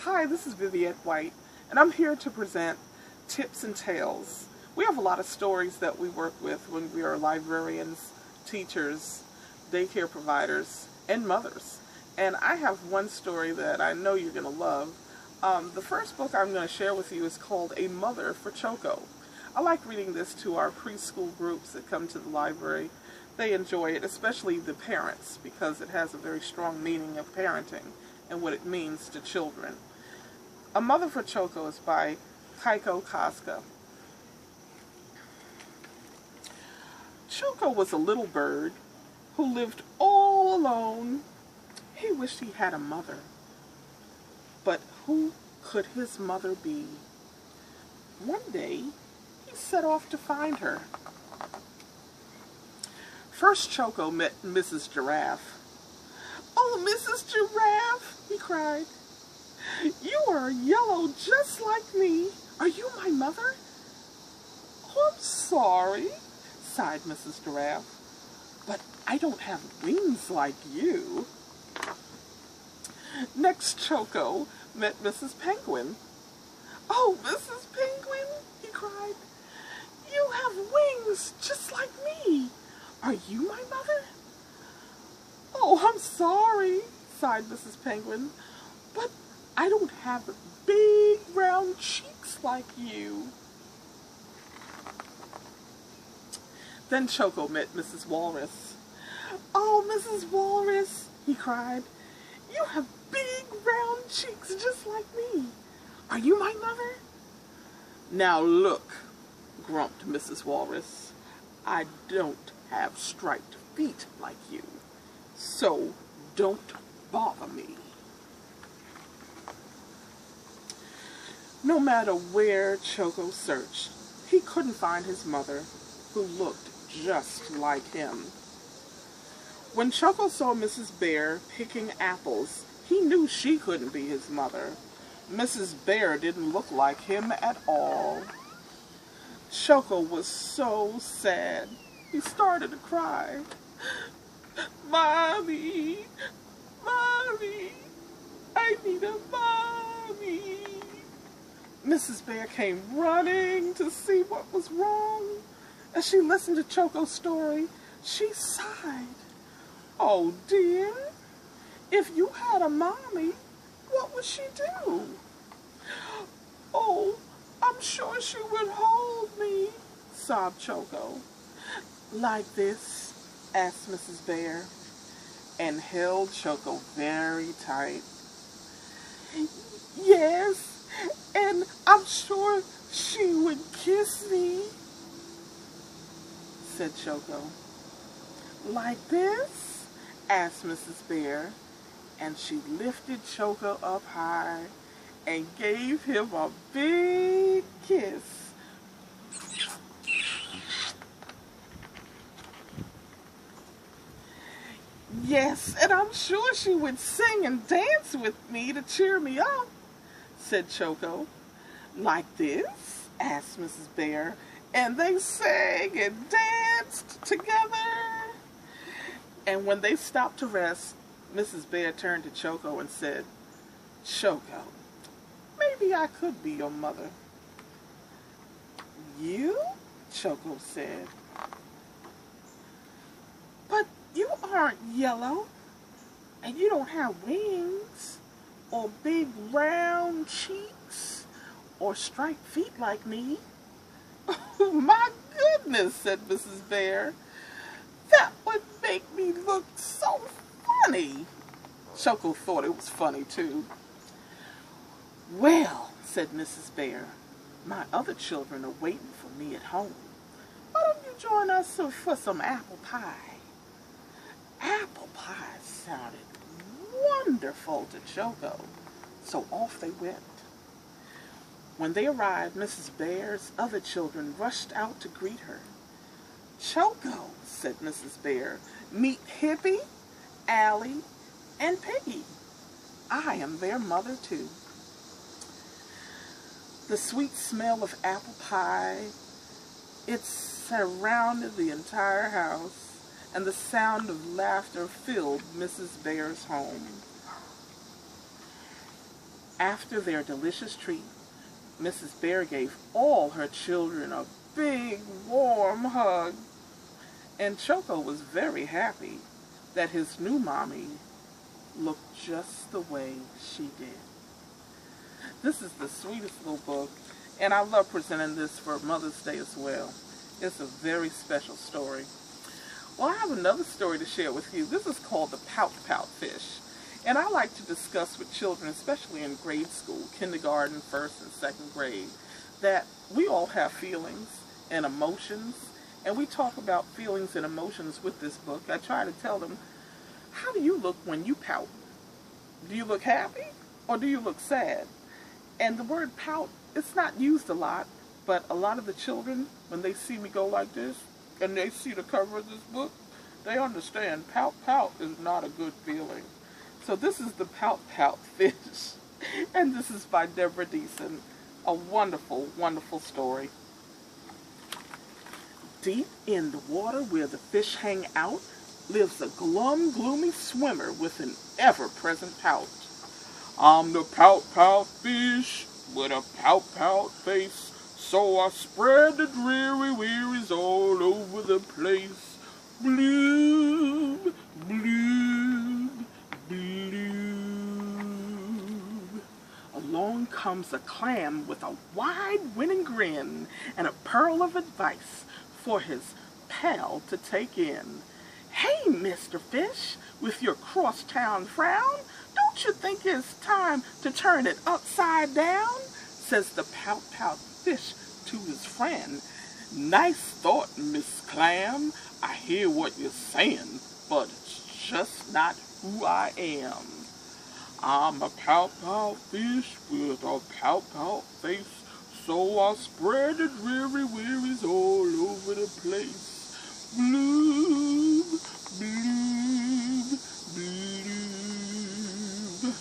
Hi, this is Viviette White, and I'm here to present Tips and Tales. We have a lot of stories that we work with when we are librarians, teachers, daycare providers, and mothers. And I have one story that I know you're going to love. The first book I'm going to share with you is called A Mother for Choco. I like reading this to our preschool groups that come to the library. They enjoy it, especially the parents, because it has a very strong meaning of parenting and what it means to children. A Mother for Choco is by Kaiko Casca. Choco was a little bird who lived all alone. He wished he had a mother. But who could his mother be? One day, he set off to find her. First, Choco met Mrs. Giraffe. "Oh, Mrs. Giraffe," he cried, "you are yellow just like me. Are you my mother?" "Oh, I'm sorry," sighed Mrs. Giraffe, "but I don't have wings like you." Next, Choco met Mrs. Penguin. "Oh, Mrs. Penguin," he cried, "you have wings just like me. Are you my mother?" "Oh, I'm sorry," sighed Mrs. Penguin, "but I don't have big round cheeks like you." Then Choco met Mrs. Walrus. "Oh, Mrs. Walrus," he cried, "you have big round cheeks just like me. Are you my mother?" "Now look," grumped Mrs. Walrus, "I don't have striped feet like you, so don't bother me." No matter where Choco searched, he couldn't find his mother, who looked just like him. When Choco saw Mrs. Bear picking apples, he knew she couldn't be his mother. Mrs. Bear didn't look like him at all. Choco was so sad. He started to cry. "Mommy, Mommy, I need a mommy." Mrs. Bear came running to see what was wrong. As she listened to Choco's story, she sighed. "Oh dear, if you had a mommy, what would she do?" "Oh, I'm sure she would hold me," sobbed Choco. "Like this?" asked Mrs. Bear, and held Choco very tight. "Yes, and I'm sure she would kiss me," said Choco. "Like this?" asked Mrs. Bear, and she lifted Choco up high and gave him a big kiss. "Yes, and I'm sure she would sing and dance with me to cheer me up," said Choco. "Like this?" asked Mrs. Bear, and they sang and danced together. And when they stopped to rest, Mrs. Bear turned to Choco and said, "Choco, maybe I could be your mother." "You?" Choco said. "But you aren't yellow, and you don't have wings, or big round cheeks, or striped feet like me." "Oh, my goodness," said Mrs. Bear. "That would make me look so funny." Choco thought it was funny, too. "Well," said Mrs. Bear, "my other children are waiting for me at home. Why don't you join us for some apple pie?" Apple pie sounded wonderful to Choco, so off they went. When they arrived, Mrs. Bear's other children rushed out to greet her. "Choco," said Mrs. Bear, "meet Hippie, Allie, and Piggy. I am their mother, too." The sweet smell of apple pie, it surrounded the entire house, and the sound of laughter filled Mrs. Bear's home. After their delicious treat, Mrs. Bear gave all her children a big, warm hug, and Choco was very happy that his new mommy looked just the way she did. This is the sweetest little book, and I love presenting this for Mother's Day as well. It's a very special story. Well, I have another story to share with you. This is called the Pout Pout Fish, and I like to discuss with children, especially in grade school, kindergarten, first and second grade, that we all have feelings and emotions, and we talk about feelings and emotions with this book. I try to tell them, how do you look when you pout? Do you look happy or do you look sad? And the word pout, it's not used a lot, but a lot of the children, when they see me go like this, and they see the cover of this book, they understand pout pout is not a good feeling. So this is the Pout Pout Fish, and this is by Deborah Deason. A wonderful, wonderful story. Deep in the water where the fish hang out lives a glum, gloomy swimmer with an ever-present pout. I'm the Pout Pout Fish with a pout pout face, so I spread the dreary wearies all over the place. Bloom, bloom, bloom. Along comes a clam with a wide winning grin and a pearl of advice for his pal to take in. Hey, Mr. Fish, with your crosstown frown, don't you think it's time to turn it upside down? Says the Pout Pout Fish to his friend. Nice thought, Miss Clam. I hear what you're saying, but it's just not who I am. I'm a Pout Pout Fish with a pout pout face, so I spread the dreary wearies all over the place. Bloom, bloom, bloom.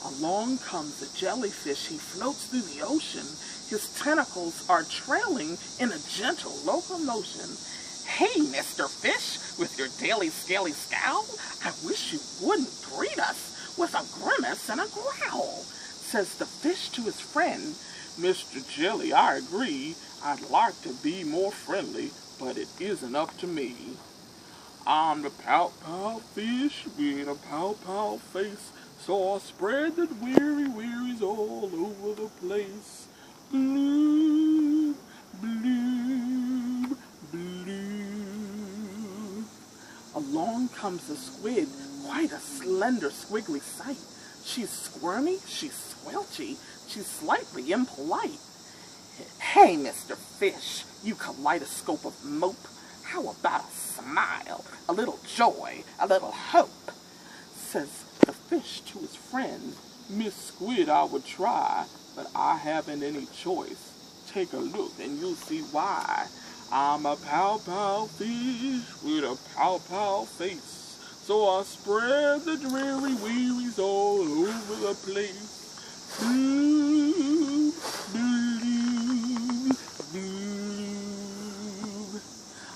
Along comes a jellyfish. He floats through the ocean. His tentacles are trailing in a gentle locomotion. Hey, Mr. Fish, with your daily scaly scowl, I wish you wouldn't greet us with a grimace and a growl, says the fish to his friend. Mr. Jelly, I agree. I'd like to be more friendly, but it isn't up to me. I'm the Pout Pout Fish with a pout pout face, so I spread the weary wearies all over the place. Bloom, bloom, bloom. Along comes a squid, quite a slender, squiggly sight. She's squirmy, she's squelchy, she's slightly impolite. Hey, Mr. Fish, you kaleidoscope of mope, how about a smile, a little joy, a little hope? Says the fish to his friend. Miss Squid, I would try, but I haven't any choice. Take a look and you'll see why. I'm a Pout Pout Fish with a pout pout face, so I spread the dreary wearies all over the place. Bloom, bloom, bloom.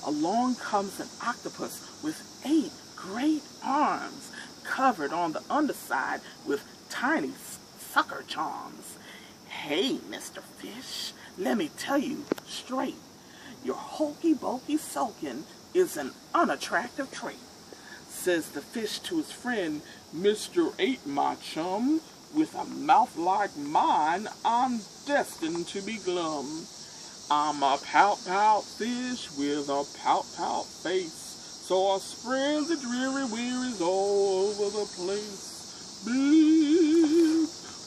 Along comes an octopus with 8 great arms, covered on the underside with tiny sucker charms. Hey, Mr. Fish, let me tell you straight, your hokey-pokey sulking is an unattractive trait, says the fish to his friend. Mr. 8, my chum, with a mouth like mine, I'm destined to be glum. I'm a Pout Pout Fish with a pout pout face, so I spread the dreary wearies all over the place. Bloom,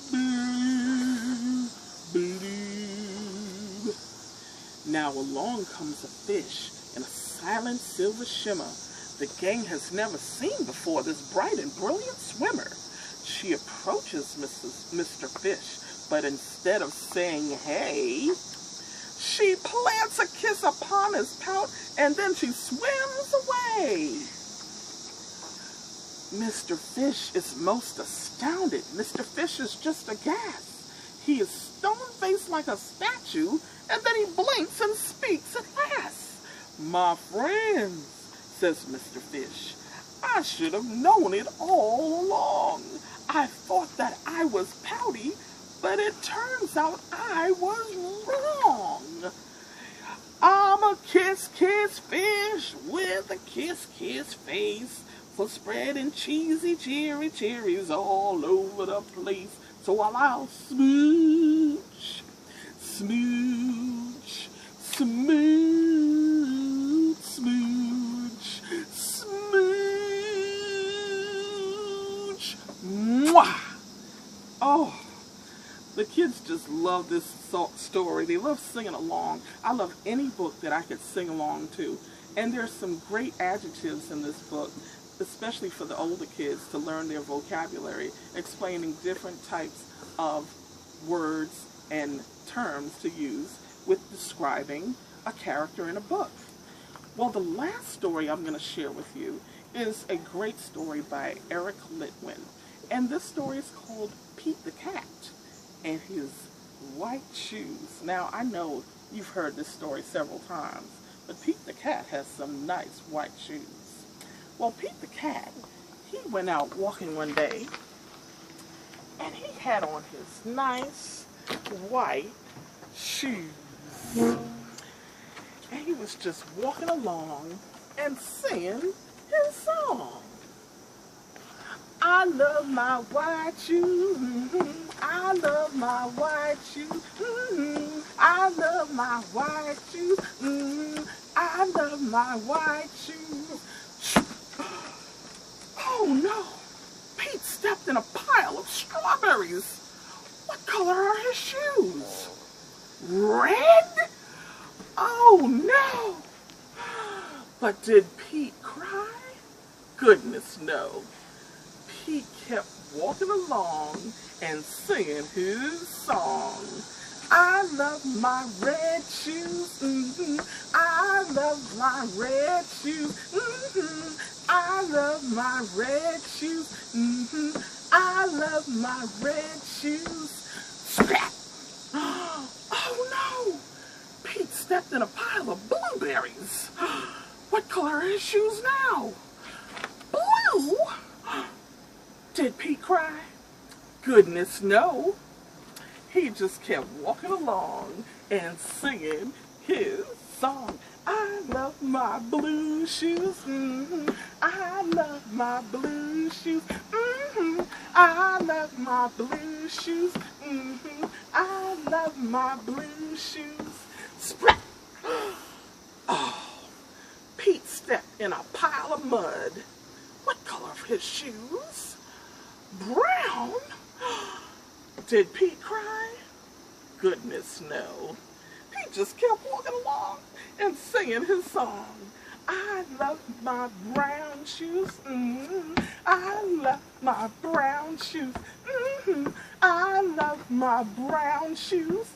bloom, bloom. Now along comes a fish in a silent silver shimmer. The gang has never seen before this bright and brilliant swimmer. She approaches Mr. Fish, but instead of saying hey, she plants a kiss upon his pout, and then she swims away. Mr. Fish is most astounded. Mr. Fish is just aghast. He is stone-faced like a statue, and then he blinks and speaks at last. My friends, says Mr. Fish, I should have known it all along. I thought that I was pouty, but it turns out I was wrong. I'm a kiss-kiss fish with a kiss-kiss face for spreading cheesy cherries all over the place. So while I'll smooch, smooch, smooch, smooch, smooch, mwah! Oh, the kids just love this story. They love singing along. I love any book that I could sing along to. And there's some great adjectives in this book, especially for the older kids to learn their vocabulary, explaining different types of words and terms to use with describing a character in a book. Well, the last story I'm going to share with you is a great story by Eric Litwin. And this story is called Pete the Cat and His White Shoes. Now, I know you've heard this story several times, but Pete the Cat has some nice white shoes. Well, Pete the Cat, he went out walking one day, and he had on his nice white shoes. And he was just walking along and singing his song. I love my white shoes. I love my white shoes. I love my white shoes. I love my white shoes. Oh no! Pete stepped in a pile of strawberries. What color are his shoes? Red? Oh no! But did Pete cry? Goodness no. Pete kept walking along and singing his song. I love my red shoes. I love my red shoes. I love my red shoes. I love my red shoes. Scrap! Oh no! Pete stepped in a pile of blueberries. What color are his shoes now? Blue? Did Pete cry? Goodness no. He just kept walking along and singing his song. I love my blue shoes. I love my blue shoes. I love my blue shoes. I love my blue shoes. Splat! Oh, Pete stepped in a pile of mud. What color are his shoes? Brown? Did Pete cry? Goodness no. He just kept walking along and singing his song. I love my brown shoes. I love my brown shoes. I love my brown shoes.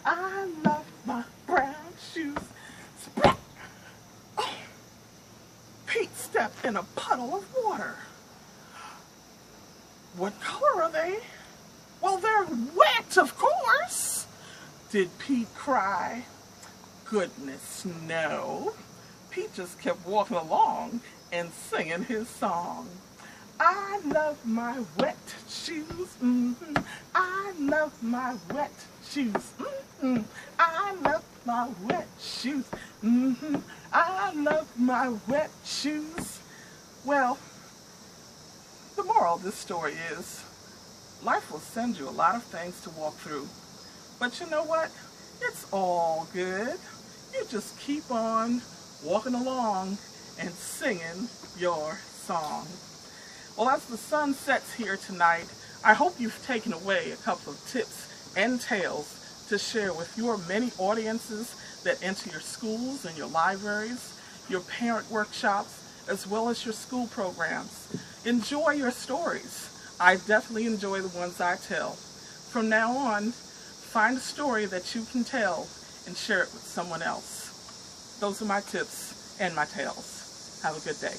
I love my brown shoes. Splat! Oh, Pete stepped in a puddle of water. What color are they? Well, they're wet, of course. Did Pete cry? Goodness no. Pete just kept walking along and singing his song. I love my wet shoes. I love my wet shoes. I love my wet shoes. I love my wet shoes. Well, the moral of this story is, life will send you a lot of things to walk through. But you know what? It's all good. You just keep on walking along and singing your song. Well, as the sun sets here tonight, I hope you've taken away a couple of tips and tales to share with your many audiences that enter your schools and your libraries, your parent workshops, as well as your school programs. Enjoy your stories. I definitely enjoy the ones I tell. From now on, find a story that you can tell and share it with someone else. Those are my tips and my tales. Have a good day.